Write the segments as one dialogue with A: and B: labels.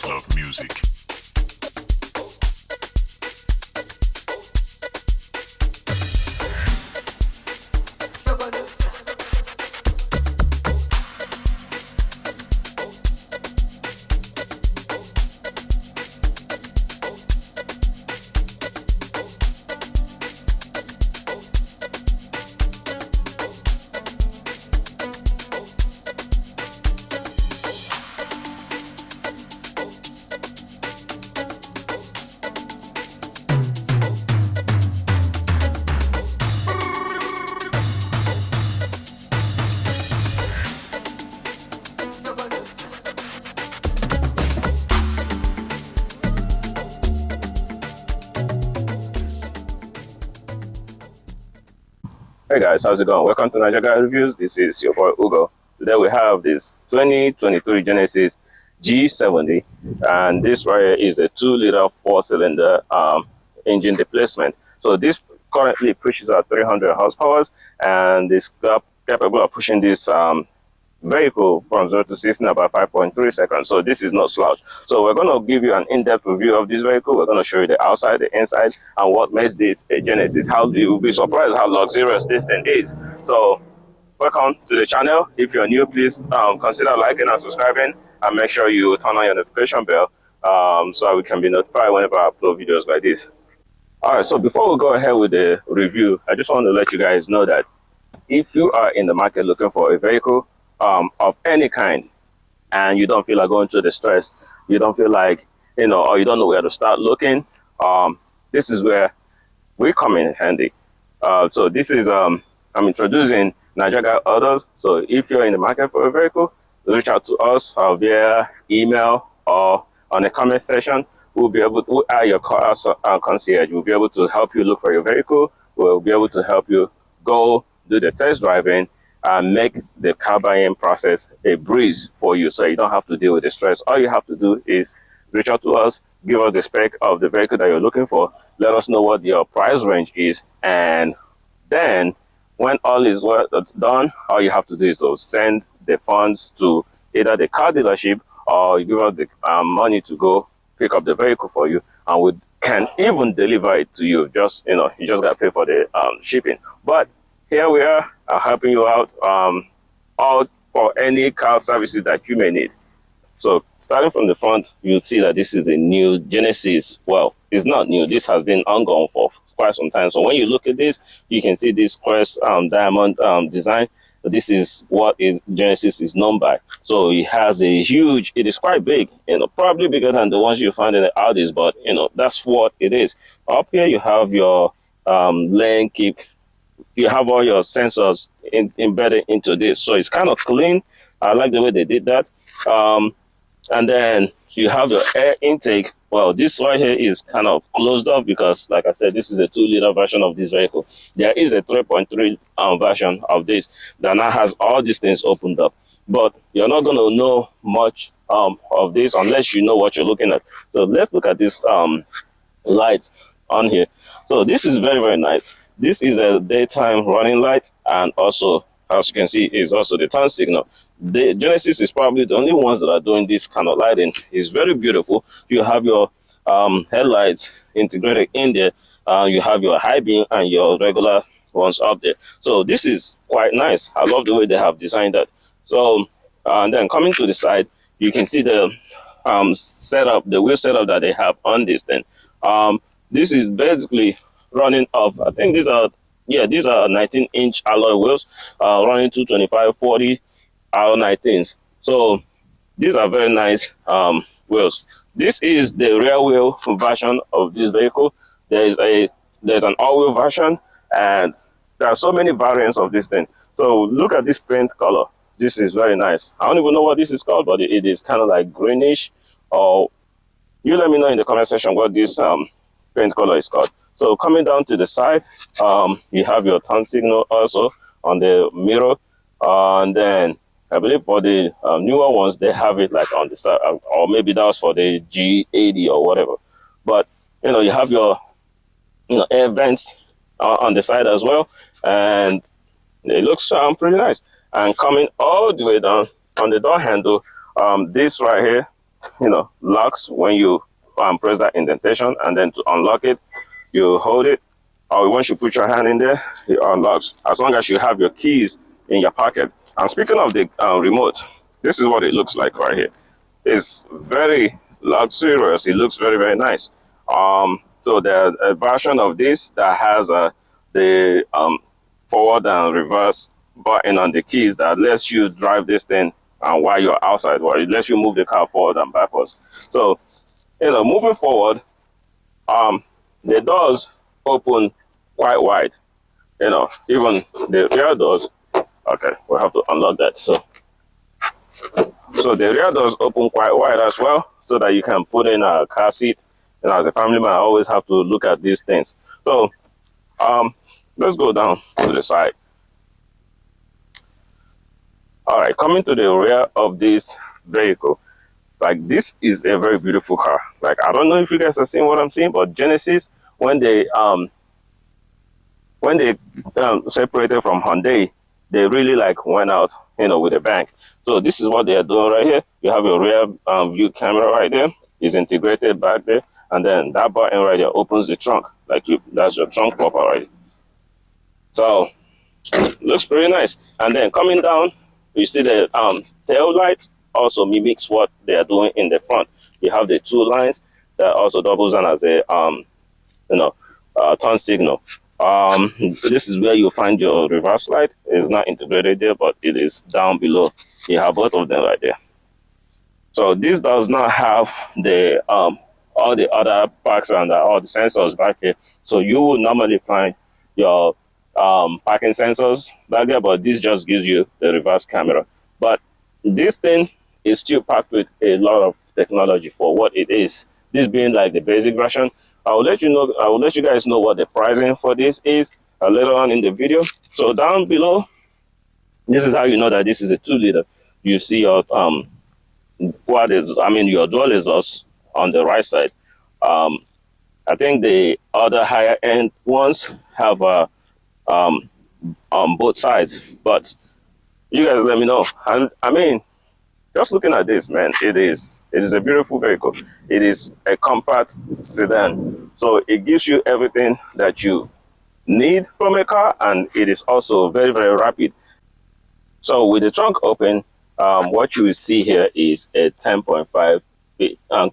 A: guys love music.
B: Hey guys, how's it going? Welcome to Niger Guy Reviews. This is your boy Ugo. Today we have this 2023 Genesis G70, and this right here is a 2-liter 4-cylinder engine replacement. So this currently pushes out 300 horsepower and is capable of pushing this vehicle from 0 to 60 in about 5.3 seconds. So this is not slouch. So we're going to give you an in-depth review of this vehicle. We're going to show you the outside, the inside, and what makes this a Genesis. How you will be surprised how luxurious this thing is. So welcome to the channel. If you're new, please consider liking and subscribing, and make sure you turn on your notification bell so that we can be notified whenever I upload videos like this. All right, so before we go ahead with the review, I just want to let you guys know that if you are in the market looking for a vehicle of any kind, and you don't feel like going through the stress, you don't feel like, or you don't know where to start looking, this is where we come in handy. So this is, I'm introducing Niger Guy Autos. So if you're in the market for a vehicle, reach out to us via email or on the comment section. We are your car concierge. We'll be able to help you look for your vehicle. We'll be able to help you go do the test driving and make the car buying process a breeze for you, so you don't have to deal with the stress. All you have to do is reach out to us, give us the spec of the vehicle that you're looking for, let us know what your price range is, and then when all is done, all you have to do is to send the funds to either the car dealership, or you give us the money to go pick up the vehicle for you, and we can even deliver it to you. Just you just got to pay for the shipping. But here we are helping you out all for any car services that you may need. So starting from the front, you'll see that this is a new Genesis. Well, it's not new. This has been ongoing for quite some time. So when you look at this, you can see this crest diamond design. This is what Genesis is known by. So it has a huge, it is quite big, probably bigger than the ones you find in the Audis, but that's what it is. Up here you have your lane keep. You have all your sensors embedded into this, so it's kind of clean. I like the way they did that. And then you have your air intake. Well, this right here is kind of closed off because, like I said, this is a 2-liter version of this vehicle. There is a 3.3 version of this that now has all these things opened up, but you're not going to know much of this unless you know what you're looking at. So let's look at this light on here. So this is very, very nice. This is a daytime running light, and also, as you can see, is also the turn signal. The Genesis is probably the only ones that are doing this kind of lighting. It's very beautiful. You have your headlights integrated in there. You have your high beam and your regular ones up there. So this is quite nice. I love the way they have designed that. So and then coming to the side, you can see the setup, the wheel setup that they have on this thing. This is basically running off, I think these are 19-inch alloy wheels, running 225/40 R19s. So these are very nice wheels. This is the rear wheel version of this vehicle. There's an all-wheel version, and there are so many variants of this thing. So look at this paint color. This is very nice. I don't even know what this is called, but it is kind of like greenish. Or you let me know in the comment section what this paint color is called. So coming down to the side, you have your turn signal also on the mirror, and then I believe for the newer ones they have it like on the side, or maybe that was for the G80 or whatever. But you have your air vents on the side as well, and it looks pretty nice. And coming all the way down on the door handle, this right here locks when you press that indentation, and then to unlock it, you hold it, or once you put your hand in there, it unlocks, as long as you have your keys in your pocket. And speaking of the remote, this is what it looks like right here. It's very luxurious. It looks very, very nice. So there's a version of this that has the forward and reverse button on the keys that lets you drive this thing while you're outside, or it lets you move the car forward and backwards. So, moving forward, the doors open quite wide. Even the rear doors. Okay, we'll have to unlock that. So the rear doors open quite wide as well, so that you can put in a car seat. As a family man, I always have to look at these things. So let's go down to the side. All right, coming to the rear of this vehicle, like, this is a very beautiful car. Like, I don't know if you guys are seeing what I'm seeing, but Genesis, when they separated from Hyundai, they really went out, with a bang. So this is what they are doing right here. You have your rear view camera right there. It's integrated back there, and then that button right there opens the trunk. That's your trunk pop already. So looks pretty nice. And then coming down, you see the tail light also mimics what they are doing in the front. You have the two lines that also doubles on as a turn signal. This is where you find your reverse light. It's not integrated there, but it is down below. You have both of them right there. So this does not have the all the other parks and all the sensors back here. So you would normally find your parking sensors back there, but this just gives you the reverse camera. But this thing is still packed with a lot of technology for what it is. This being like the basic version. I will let you guys know what the pricing for this is later on in the video. So down below, this is how you know that this is a 2-liter. You see your your dual exhaust on the right side. I think the other higher end ones have on both sides, but you guys let me know. And I mean, just looking at this, man, it is a beautiful vehicle. It is a compact sedan, so it gives you everything that you need from a car, and it is also very, very rapid. So with the trunk open, what you will see here is a 10.5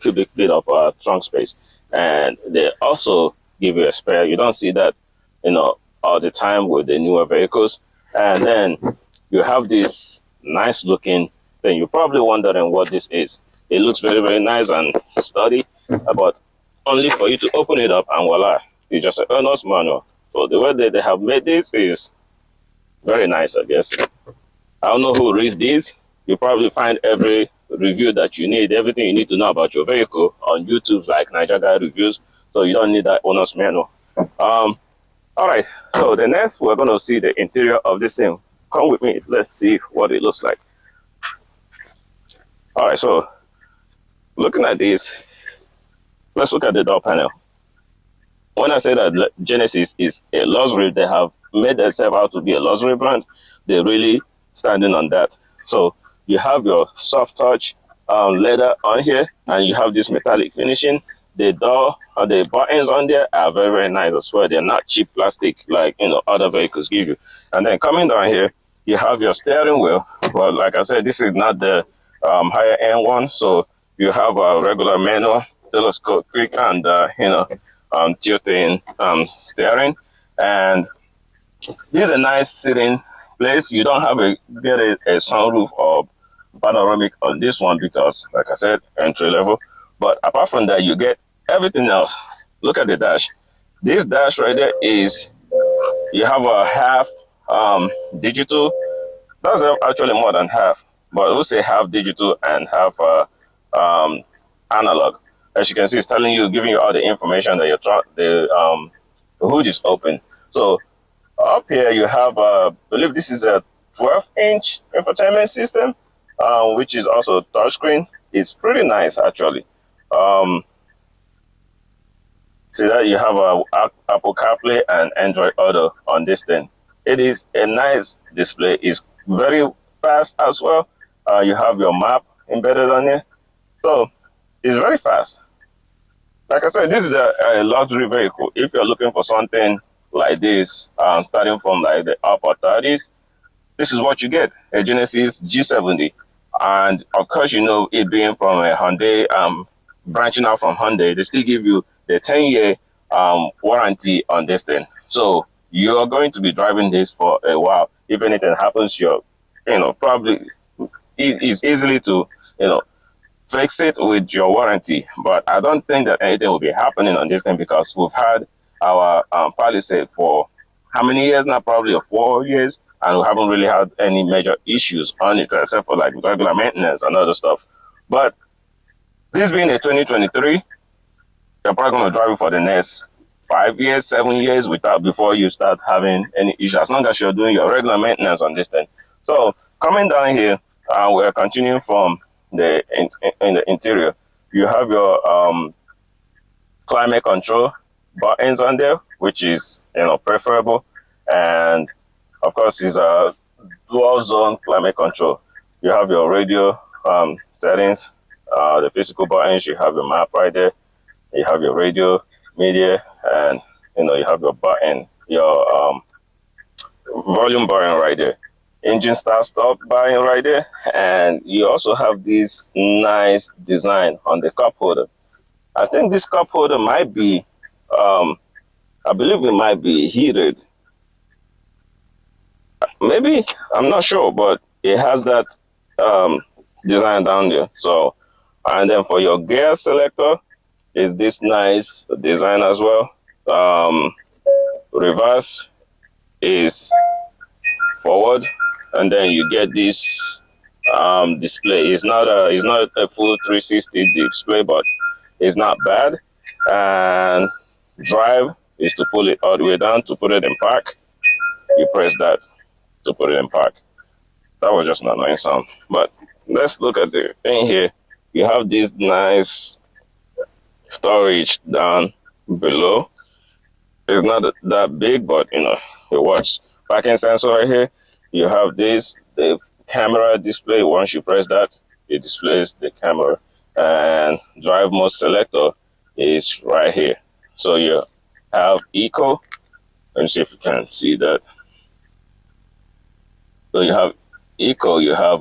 B: cubic feet of trunk space, and they also give you a spare. You don't see that, all the time with the newer vehicles. And then you have this nice looking thing. You're probably wondering what this is. It looks very, very nice and sturdy, but only for you to open it up and voila, it's just an owner's manual. So the way that they have made this is very nice, I guess. I don't know who reads these. You probably find every review that you need, everything you need to know about your vehicle on YouTube, like Niger Guy Reviews. So you don't need that owner's manual. All right, so the next we're going to see the interior of this thing. Come with me, let's see what it looks like. All right, so looking at this, let's look at the door panel. When I say that Genesis is a luxury, they have made themselves out to be a luxury brand. They're really standing on that. So you have your soft touch leather on here, and you have this metallic finishing. The door and the buttons on there are very, very nice as well. They're not cheap plastic like other vehicles give you. And then coming down here, you have your steering wheel. Well, like I said, this is not the higher end one, so you have a regular manual, telescopic, and tilting steering. And this is a nice sitting place. You don't have get a sunroof or panoramic on this one because, like I said, entry level. But apart from that, you get everything else. Look at the dash. This dash right there is, you have a half digital. That's actually more than half, but we'll say half digital and half analog. As you can see, it's telling you, giving you all the information that your truck, the hood is open. So up here you have, I believe this is a 12-inch infotainment system, which is also touchscreen. It's pretty nice actually. See that you have a Apple CarPlay and Android Auto on this thing. It is a nice display. It's very fast as well. You have your map embedded on it. So It's very fast. Like I said, this is a luxury vehicle. If you're looking for something like this, starting from like the upper 30s, this is what you get, a Genesis G70. And of course, you know, it being from a Hyundai, branching out from Hyundai, they still give you the 10-year warranty on this thing. So you're going to be driving this for a while. If anything happens, you're, probably it's easily to, fix it with your warranty. But I don't think that anything will be happening on this thing because we've had our Palisade for how many years now? Probably 4 years, and we haven't really had any major issues on it except for like regular maintenance and other stuff. But this being a 2023, you're probably going to drive it for the next 5 years, 7 years without before you start having any issues, as long as you're doing your regular maintenance on this thing. So coming down here, we're continuing from the in the interior. You have your climate control buttons on there, which is preferable, and of course is a dual zone climate control. You have your radio settings, the physical buttons. You have your map right there. You have your radio, media, and you have your button, your volume button right there. Engine start stop button right there, and you also have this nice design on the cup holder. I think this cup holder might be, I believe it might be heated. Maybe, I'm not sure, but it has that design down there. So, and then for your gear selector, is this nice design as well. Reverse is forward, and then you get this display. It's not a full 360 display, but it's not bad. And drive is to pull it all the way down to put it in park. You press that to put it in park. That was just an annoying sound. But let's look at the thing here. You have this nice storage down below. It's not that big, but it works. Parking sensor right here. You have the camera display. Once you press that, it displays the camera. And drive mode selector is right here. So you have eco. Let me see if you can see that. So you have eco, you have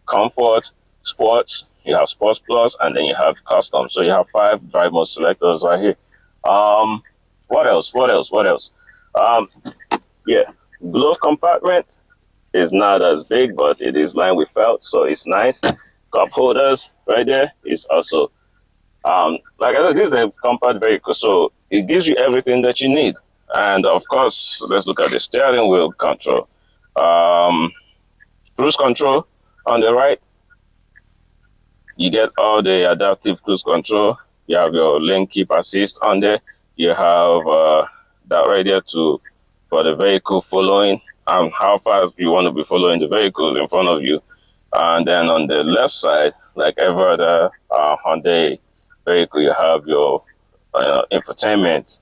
B: comfort, sports, you have sports plus, and then you have custom. So you have 5 drive mode selectors right here. What else? Yeah, glove compartment is not as big, but it is lined with felt, so it's nice. Cup holders right there is also, like I said, this is a compact vehicle, so it gives you everything that you need. And of course, let's look at the steering wheel control. Cruise control on the right. You get all the adaptive cruise control. You have your lane keep assist on there. You have that right there for the vehicle following and how fast you want to be following the vehicle in front of you. And then on the left side, like every other Hyundai vehicle, you have your infotainment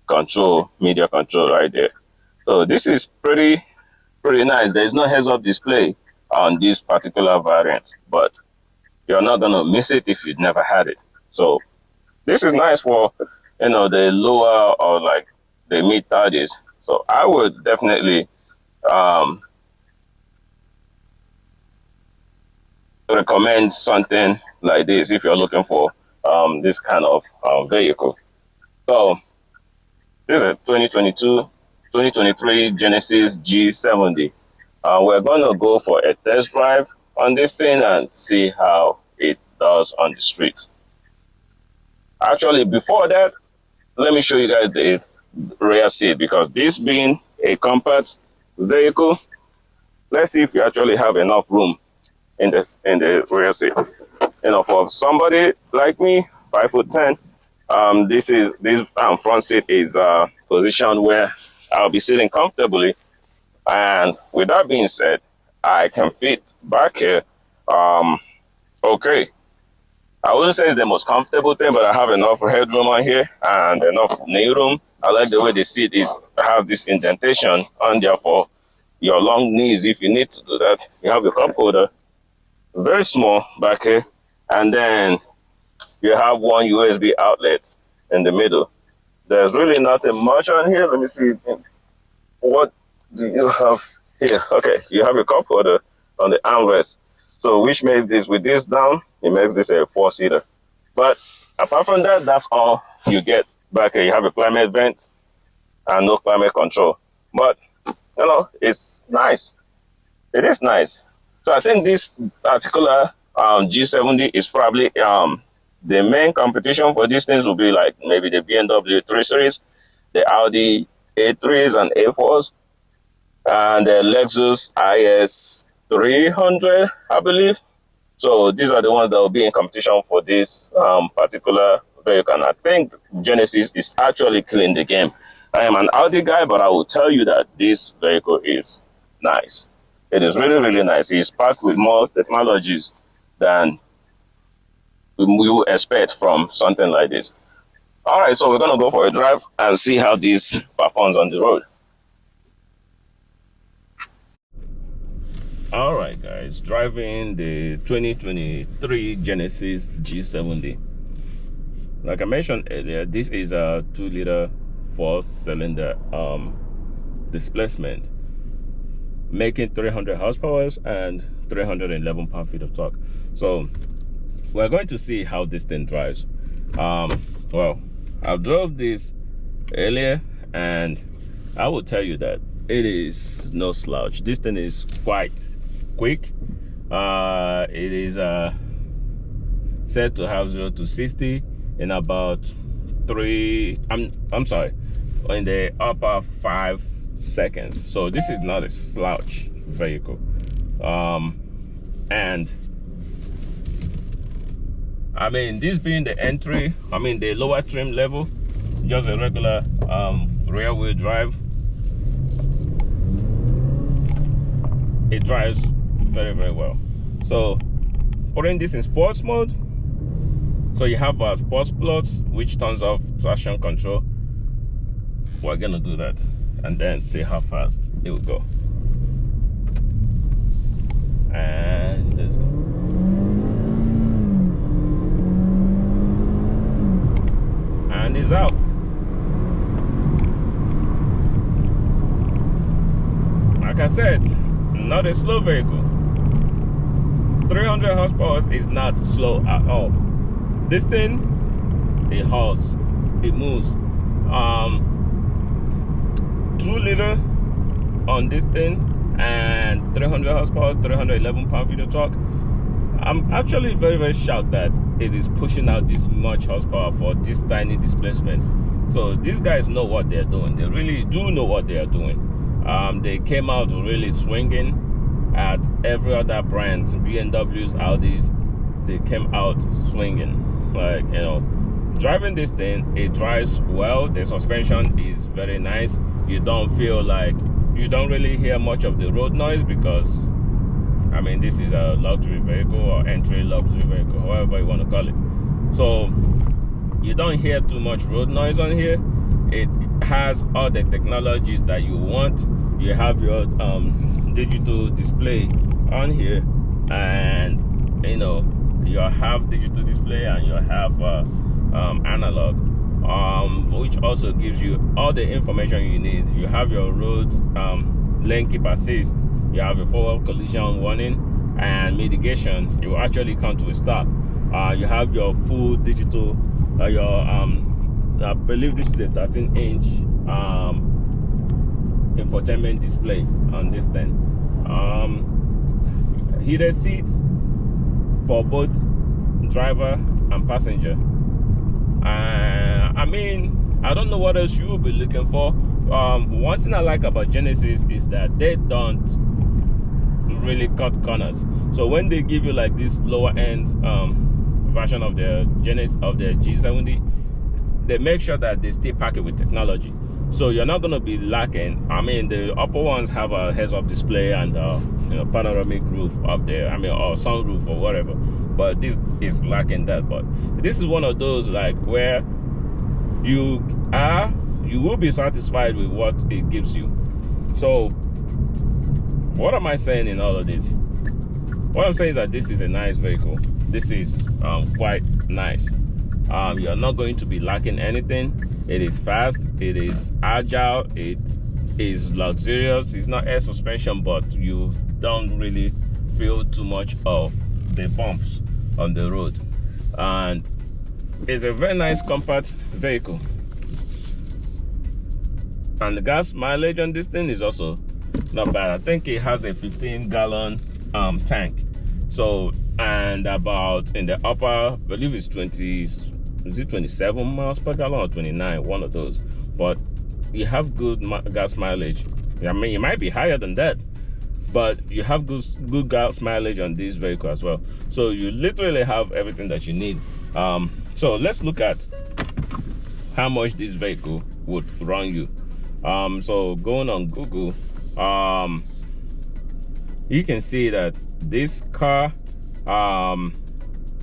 B: control, media control right there. So this is pretty nice. There's no heads-up display on this particular variant, but you're not gonna miss it if you've never had it. So this is nice for the lower or like the mid-30s. So I would definitely recommend something like this if you're looking for this kind of vehicle. So this is a 2023 Genesis G70. We're going to go for a test drive on this thing and see how it does on the streets. Actually, before that, let me show you guys the rear seat, because this being a compact vehicle, let's see if you actually have enough room in the rear seat. For somebody like me, 5'10", this front seat is positioned where I'll be sitting comfortably. And with that being said, I can fit back here. Okay. I wouldn't say it's the most comfortable thing, but I have enough headroom on here and enough knee room. I like the way the seat has this indentation on there for your long knees if you need to do that. You have your cup holder, very small back here, and then You have one USB outlet in the middle. There's really nothing much on here. Let me see. What do you have here? Okay, you have a cup holder on the armrest. So which makes this, with this down, it makes this a 4-seater. But apart from that, that's all you get back here. You have a climate vent and no climate control. But, it's nice. It is nice. So I think this particular G70 is probably the main competition for these things will be like maybe the BMW 3 Series, the Audi A3s and A4s, and the Lexus IS 300, I believe. So these are the ones that will be in competition for this particular vehicle. And I think Genesis is actually killing the game. I am an Audi guy, but I will tell you that this vehicle is nice. It is really, really nice. It's packed with more technologies than we would expect from something like this. All right, so we're going to go for a drive and see how this performs on the road. All right, guys, driving the 2023 Genesis G70. Like I mentioned earlier, this is a 2-liter 4-cylinder displacement, making 300 horsepower and 311 pound-feet of torque. So we're going to see how this thing drives. Well, I drove this earlier, and I will tell you that it is no slouch. This thing is quite quick. It is set to have 0 to 60 in about in the upper 5 seconds. So this is not a slouch vehicle. And I mean, this being the entry, the lower trim level, just a regular rear wheel drive, it drives very, very well. So putting this in sports mode, so you have a sports plus, which turns off traction control. We're gonna do that and then see how fast it will go. And let's go. And it's out. Like I said, not a slow vehicle. 300 horsepower is not slow at all. This thing, it hauls, it moves. 2-liter on this thing and 300 horsepower, 311 pound-feet of torque. I'm actually very, very shocked that it is pushing out this much horsepower for this tiny displacement. So these guys know what they're doing. They really do know what they are doing. They came out really swinging at every other brand, BMWs, Audis. They came out swinging. Like, driving this thing, it drives well. The suspension is very nice. You don't feel like, you don't really hear much of the road noise because, this is a luxury vehicle or entry luxury vehicle, however you want to call it. So you don't hear too much road noise on here. It has all the technologies that you want. You have your digital display on here, and you have digital display and you have analog, which also gives you all the information you need. You have your road lane keep assist, you have your forward collision warning and mitigation. It will actually come to a stop. You have your full digital, I believe this is a 13-inch infotainment display on this thing. Heated seats for both driver and passenger. I don't know what else you will be looking for. One thing I like about Genesis is that they don't really cut corners. So when they give you like this lower end version of the Genesis, of the G70, they make sure that they still pack it with technology. So you're not going to be lacking. The upper ones have a heads-up display and panoramic roof up there, or sunroof or whatever. But this is lacking that. But this is one of those like where you will be satisfied with what it gives you. So what am I saying in all of this? What I'm saying is that this is a nice vehicle. This is quite nice. You're not going to be lacking anything. It is fast, it is agile, it is luxurious. It's not air suspension, but you don't really feel too much of the bumps on the road. And it's a very nice compact vehicle. And the gas mileage on this thing is also not bad. I think it has a 15-gallon tank. So, and about in the upper, I believe it's 27 miles per gallon or 29, one of those. But you have good gas mileage. I mean, it might be higher than that, but you have good gas mileage on this vehicle as well. So you literally have everything that you need. So let's look at how much this vehicle would run you. So going on Google, you can see that this car,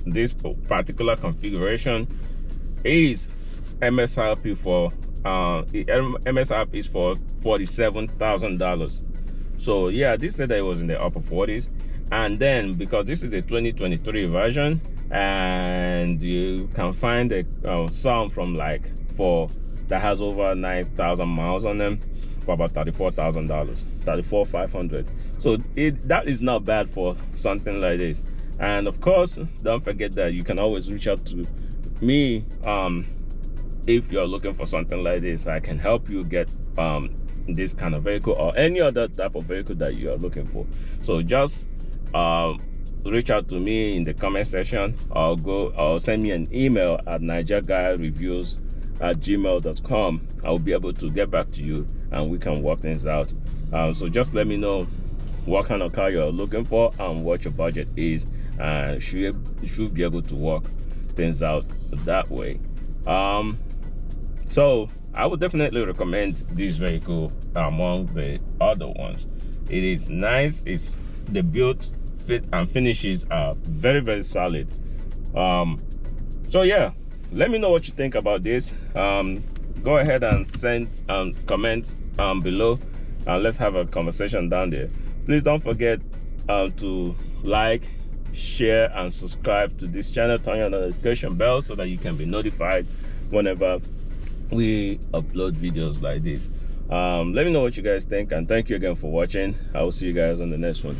B: this particular configuration is MSRP for MSRP is for $47,000. So yeah, this said that it was in the upper 40s. And then because this is a 2023 version, and you can find some from like that has over 9,000 miles on them for about $34,000, $34,500. So that is not bad for something like this. And of course, don't forget that you can always reach out to me if you're looking for something like this. I can help you get this kind of vehicle or any other type of vehicle that you are looking for. So just reach out to me in the comment section, or send me an email at nigerguyreviews@gmail.com. I'll be able to get back to you and we can work things out. So just let me know what kind of car you're looking for and what your budget is, and you should be able to work things out that way. So I would definitely recommend this vehicle among the other ones. It is nice. It's the build, fit and finishes are very, very solid. So yeah, let me know what you think about this. Go ahead and send comment below, and let's have a conversation down there. Please don't forget to like, share and subscribe to this channel. Turn your notification bell so that you can be notified whenever we upload videos like this. Let me know what you guys think, and thank you again for watching. I will see you guys on the next one.